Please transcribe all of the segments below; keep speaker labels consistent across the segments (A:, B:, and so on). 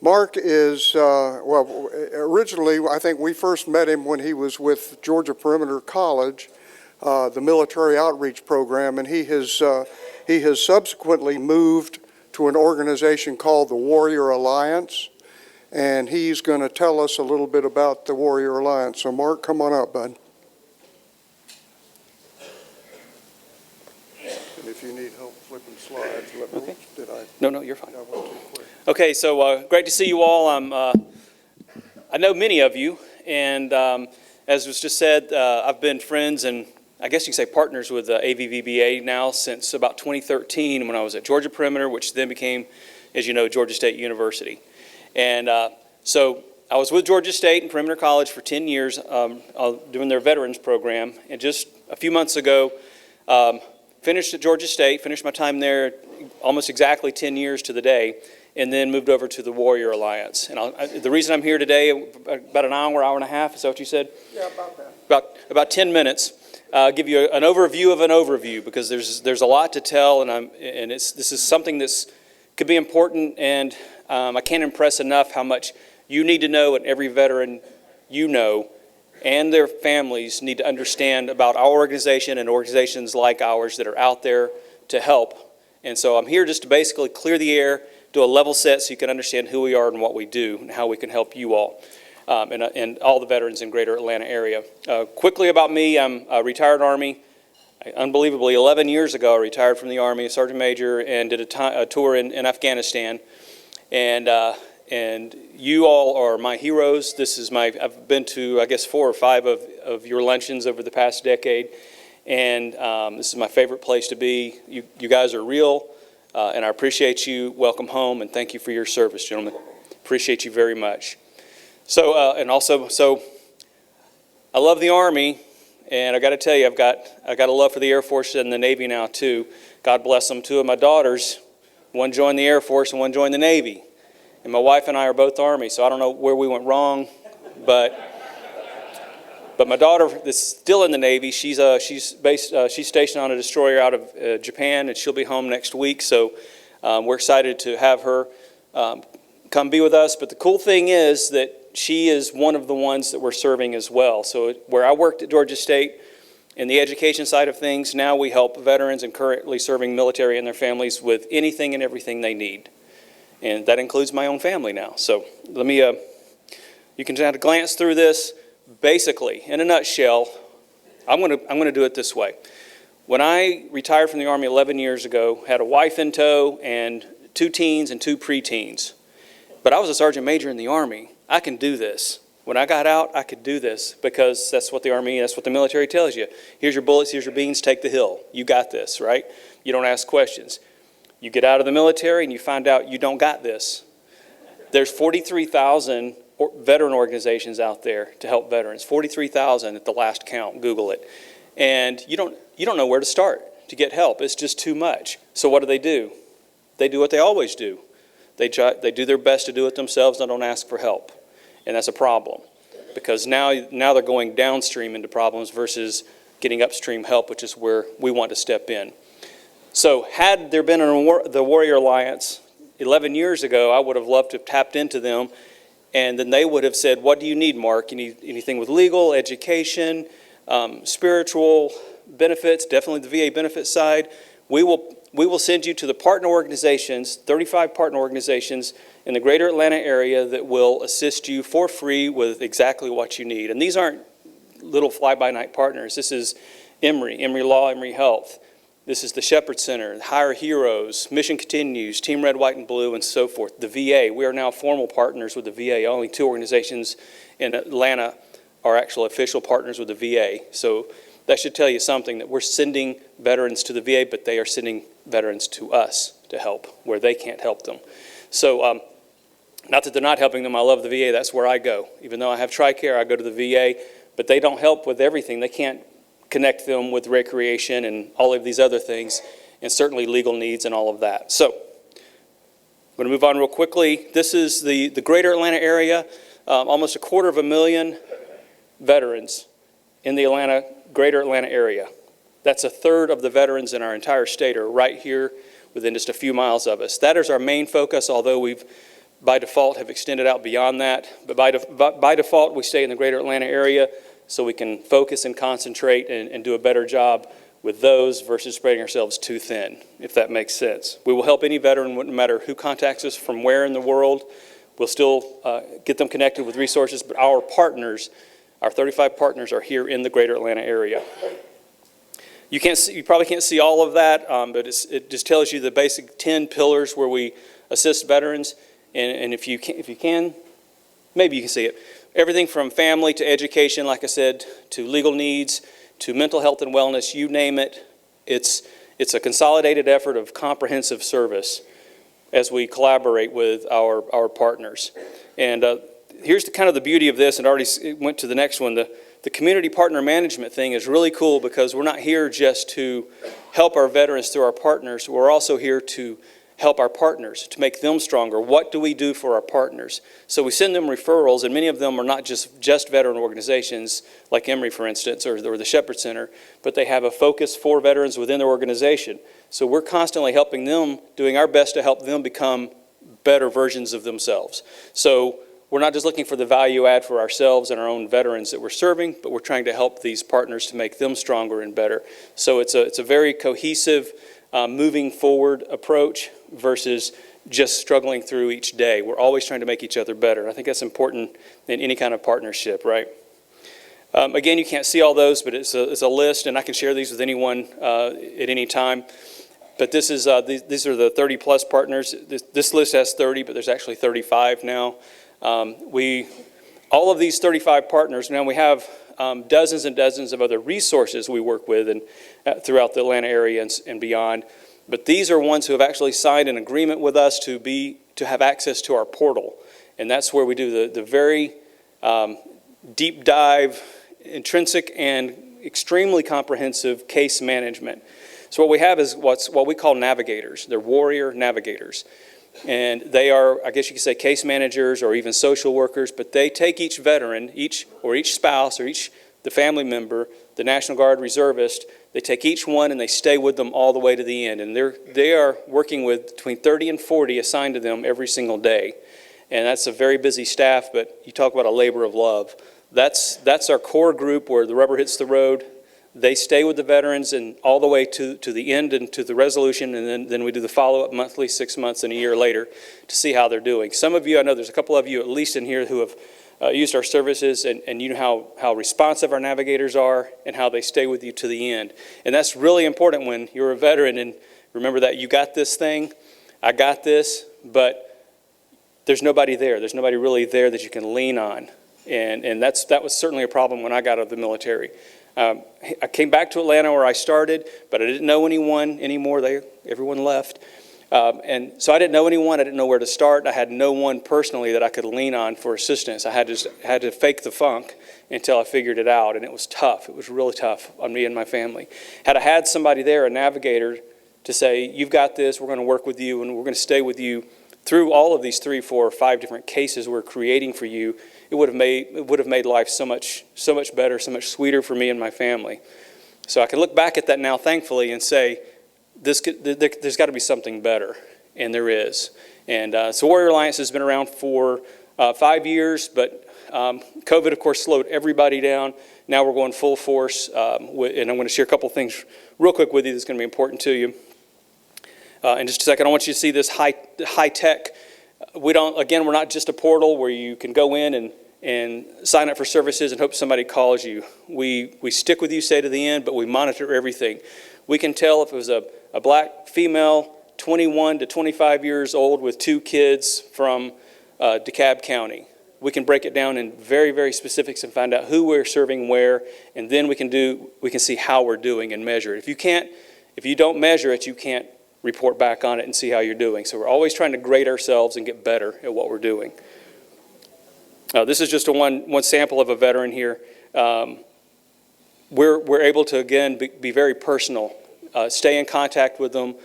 A: Mark is, well, originally I think we first met him when he was with Georgia Perimeter College, the military outreach program, and he has subsequently moved to an organization called the Warrior Alliance, and he's going to tell us a little bit about the Warrior Alliance. So Mark, come on up, bud. And if you need help flipping slides, let me.
B: Okay.
A: Did I?
B: No, you're fine.
A: I went too quick.
B: Okay, so great to see you all. I know many of you, and as was just said, I've been friends and I guess you could say partners with AVVBA now since about 2013 when I was at Georgia Perimeter, which then became, as you know, Georgia State University. And so I was with Georgia State and Perimeter College for 10 years doing their veterans program, and just a few months ago finished at Georgia State, finished my time there almost exactly 10 years to the day, and then moved over to the Warrior Alliance. And the reason I'm here today, about an hour, hour and a half, is that what you said?
A: Yeah, about that.
B: About 10 minutes. Give you an overview of an overview, because there's a lot to tell, and this is something that's could be important, and I can't impress enough how much you need to know, and every veteran you know and their families need to understand about our organization and organizations like ours that are out there to help. And so I'm here just to basically clear the air, do a level set so you can understand who we are and what we do and how we can help you all. And all the veterans in greater Atlanta area. Quickly about me, I'm a retired Army. Unbelievably, 11 years ago, I retired from the Army, a Sergeant Major, and did a tour in Afghanistan. And you all are my heroes. I've been to, I guess, 4 or 5 of your luncheons over the past decade. And this is my favorite place to be. You guys are real, and I appreciate you. Welcome home, and thank you for your service, gentlemen. Appreciate you very much. So, I love the Army, and I got to tell you, I've got a love for the Air Force and the Navy now too. God bless them. 2 of my daughters, one joined the Air Force and one joined the Navy, and my wife and I are both Army. So I don't know where we went wrong, but my daughter is still in the Navy. She's stationed on a destroyer out of Japan, and she'll be home next week. So we're excited to have her come be with us. But the cool thing is that she is one of the ones that we're serving as well. So where I worked at Georgia State in the education side of things, now we help veterans and currently serving military and their families with anything and everything they need. And that includes my own family now. So let me, you can kind of glance through this. Basically, in a nutshell, I'm gonna do it this way. When I retired from the Army 11 years ago, had a wife in tow and 2 teens and 2 preteens. But I was a Sergeant Major in the Army. I can do this. When I got out, I could do this because that's what the Army, that's what the military tells you. Here's your bullets, here's your beans, take the hill. You got this, right? You don't ask questions. You get out of the military and you find out you don't got this. There's 43,000 veteran organizations out there to help veterans. 43,000 at the last count, Google it. And you don't know where to start to get help. It's just too much. So what do? They do what they always do. They do their best to do it themselves and don't ask for help. And that's a problem, because now they're going downstream into problems versus getting upstream help, which is where we want to step in. So had there been the Warrior Alliance 11 years ago, I would have loved to have tapped into them, and then they would have said, what do you need, Mark? You need anything with legal, education, spiritual benefits, definitely the VA benefit side. We will send you to the partner organizations, 35 partner organizations in the greater Atlanta area that will assist you for free with exactly what you need. And these aren't little fly-by-night partners. This is Emory Law, Emory Health. This is the Shepherd Center, Hire Heroes, Mission Continues, Team Red, White, and Blue, and so forth. The VA, we are now formal partners with the VA. Only 2 organizations in Atlanta are actual official partners with the VA. So that should tell you something, that we're sending veterans to the VA, but they are sending veterans to us to help where they can't help them. So not that they're not helping them. I love the VA. That's where I go. Even though I have TRICARE, I go to the VA, but they don't help with everything. They can't connect them with recreation and all of these other things, and certainly legal needs and all of that. So I'm going to move on real quickly. This is the greater Atlanta area, almost 250,000 veterans in the greater Atlanta area. That's 1/3 of the veterans in our entire state are right here within just a few miles of us. That is our main focus, although we've by default have extended out beyond that. But by default, we stay in the greater Atlanta area so we can focus and concentrate and do a better job with those versus spreading ourselves too thin, if that makes sense. We will help any veteran, no matter who contacts us from where in the world. We'll still get them connected with resources, but our partners, our 35 partners, are here in the greater Atlanta area. You probably can't see all of that, but it just tells you the basic 10 pillars where we assist veterans. And if you can, maybe you can see it. Everything from family to education, like I said, to legal needs, to mental health and wellness, you name it. It's a consolidated effort of comprehensive service as we collaborate with our partners. And here's kind of the beauty of this, and I already went to the next one. The community partner management thing is really cool because we're not here just to help our veterans through our partners. We're also here to help our partners, to make them stronger. What do we do for our partners? So we send them referrals, and many of them are not just veteran organizations, like Emory, for instance, or the Shepherd Center, but they have a focus for veterans within their organization. So we're constantly helping them, doing our best to help them become better versions of themselves. So we're not just looking for the value add for ourselves and our own veterans that we're serving, but we're trying to help these partners to make them stronger and better. So it's a very cohesive, moving forward approach versus just struggling through each day. We're always trying to make each other better. I think that's important in any kind of partnership, right? Again, you can't see all those, but it's a list, and I can share these with anyone at any time. But this is these are the 30-plus partners. This list has 30, but there's actually 35 now. All of these 35 partners, now we have dozens and dozens of other resources we work with and throughout the Atlanta area and beyond. But these are ones who have actually signed an agreement with us to have access to our portal. And that's where we do the very deep dive, intrinsic and extremely comprehensive case management. So what we have is what we call navigators. They're warrior navigators. And they are, I guess you could say, case managers or even social workers, but they take each veteran, each spouse or the family member, the National Guard reservist, they take each one and they stay with them all the way to the end. And they are working with between 30 and 40 assigned to them every single day. And that's a very busy staff, but you talk about a labor of love. That's our core group where the rubber hits the road. They stay with the veterans and all the way to the end and to the resolution, and then we do the follow-up monthly, 6 months, and a year later to see how they're doing. Some of you, I know there's a couple of you at least in here who have used our services, and you know how responsive our navigators are and how they stay with you to the end. And that's really important when you're a veteran, and remember that you got this thing, I got this, but there's nobody there. There's nobody really there that you can lean on. And that was certainly a problem when I got out of the military. I came back to Atlanta where I started, but I didn't know anyone anymore. Everyone left. And so I didn't know anyone. I didn't know where to start. I had no one personally that I could lean on for assistance. I had to fake the funk until I figured it out, and it was tough. It was really tough on me and my family. Had I had somebody there, a navigator, to say, you've got this, we're going to work with you, and we're going to stay with you through all of these 3, 4, or 5 different cases we're creating for you, it would have made life so much better, so much sweeter for me and my family. So I can look back at that now, thankfully, and say, there's got to be something better, and there is. And so Warrior Alliance has been around for 5 years, but COVID, of course, slowed everybody down. Now we're going full force, and I'm going to share a couple things real quick with you that's going to be important to you. In just a second, I want you to see this high tech. We're not just a portal where you can go in and sign up for services and hope somebody calls you. We stick with you, say to the end, but we monitor everything. We can tell if it was a black female, 21 to 25 years old with 2 kids from DeKalb County. We can break it down in very, very specifics and find out who we're serving where, and then we can see how we're doing and measure it. If you don't measure it, you can't report back on it and see how you're doing. So we're always trying to grade ourselves and get better at what we're doing. This is just one sample of a veteran here. We're able to, again, be very personal, stay in contact with them,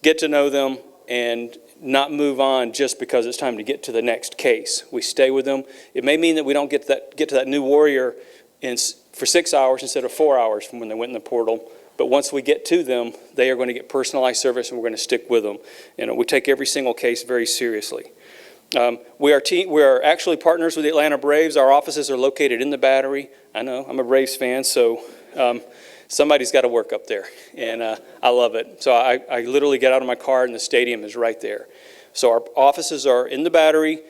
B: get to know them, and not move on just because it's time to get to the next case. We stay with them. It may mean that we don't get to that new warrior for 6 hours instead of 4 hours from when they went in the portal. But once we get to them, they are going to get personalized service, and we're going to stick with them. We take every single case very seriously. We are actually partners with the Atlanta Braves. Our offices are located in the Battery. I know, I'm a Braves fan, so somebody's got to work up there, and I love it. So I literally get out of my car, and the stadium is right there. So our offices are in the Battery.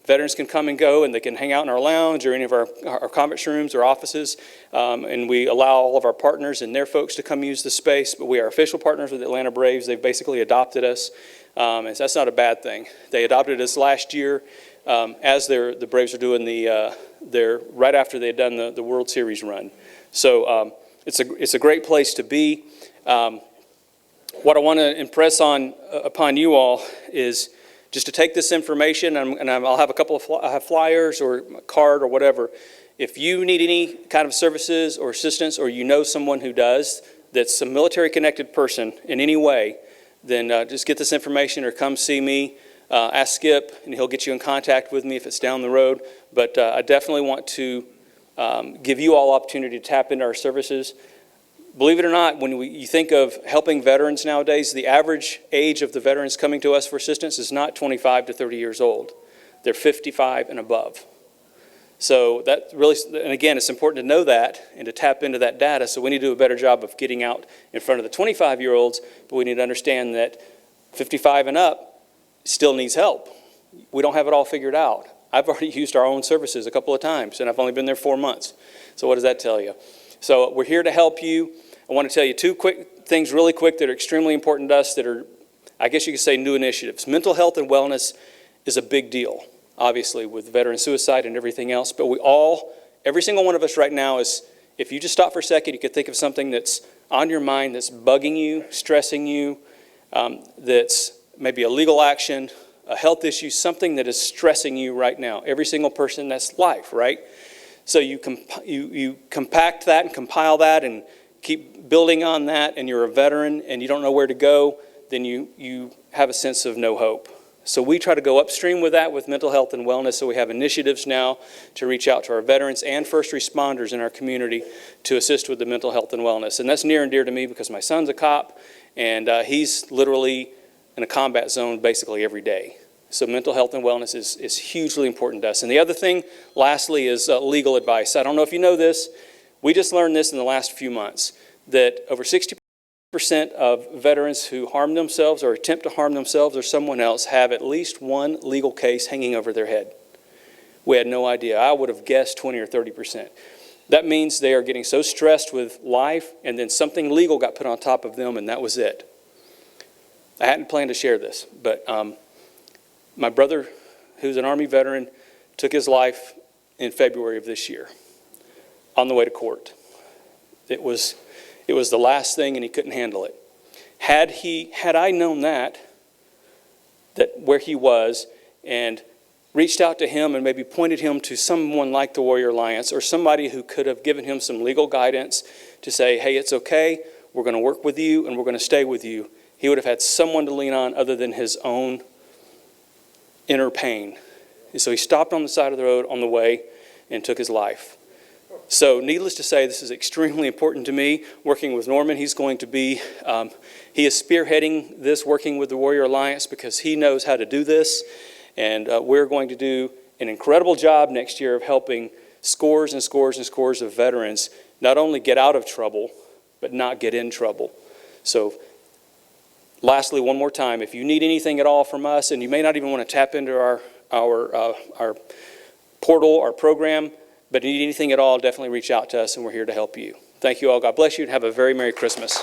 B: Veterans can come and go, and they can hang out in our lounge or any of our conference rooms or offices, and we allow all of our partners and their folks to come use the space, but we are official partners with the Atlanta Braves. They've basically adopted us, and that's not a bad thing. They adopted us last year as the Braves are doing right after they had done the World Series run. So it's a great place to be. What I want to impress upon you all is just to take this information, and I'll have a couple of flyers or a card or whatever. If you need any kind of services or assistance, or you know someone who does, that's a military-connected person in any way, then just get this information or come see me. Ask Skip, and he'll get you in contact with me if it's down the road. But I definitely want to give you all opportunity to tap into our services. Believe it or not, when you think of helping veterans nowadays, the average age of the veterans coming to us for assistance is not 25 to 30 years old. They're 55 and above. So that really, and again, it's important to know that and to tap into that data. So we need to do a better job of getting out in front of the 25-year-olds, but we need to understand that 55 and up still needs help. We don't have it all figured out. I've already used our own services a couple of times, and I've only been there 4 months. So what does that tell you? So we're here to help you. I want to tell you two quick things really quick that are extremely important to us that are, I guess you could say, new initiatives. Mental health and wellness is a big deal, obviously, with veteran suicide and everything else. But every single one of us right now is, if you just stop for a second, you could think of something that's on your mind that's bugging you, stressing you, that's maybe a legal action, a health issue, something that is stressing you right now. Every single person, that's life, right? So you compact that and compile that and keep building on that, and you're a veteran and you don't know where to go, then you have a sense of no hope. So we try to go upstream with that with mental health and wellness. So we have initiatives now to reach out to our veterans and first responders in our community to assist with the mental health and wellness. And that's near and dear to me because my son's a cop, and he's literally in a combat zone basically every day. So mental health and wellness is hugely important to us. And the other thing, lastly, is legal advice. I don't know if you know this. We just learned this in the last few months, that over 60% of veterans who harm themselves or attempt to harm themselves or someone else have at least one legal case hanging over their head. We had no idea. I would have guessed 20 or 30%. That means they are getting so stressed with life, and then something legal got put on top of them, and that was it. I hadn't planned to share this, but my brother, who's an Army veteran, took his life in February of this year on the way to court. It was the last thing, and he couldn't handle it. Had I known that where he was, and reached out to him and maybe pointed him to someone like the Warrior Alliance or somebody who could have given him some legal guidance to say, hey, it's okay, we're going to work with you and we're going to stay with you, he would have had someone to lean on other than his own inner pain. And so he stopped on the side of the road on the way and took his life. So needless to say, this is extremely important to me. Working with Norman, he's going to be, he is spearheading this, working with the Warrior Alliance, because he knows how to do this. And we're going to do an incredible job next year of helping scores and scores and scores of veterans not only get out of trouble, but not get in trouble. So lastly, one more time, if you need anything at all from us, and you may not even want to tap into our portal, our program, but if you need anything at all, definitely reach out to us, and we're here to help you. Thank you all. God bless you, and have a very Merry Christmas.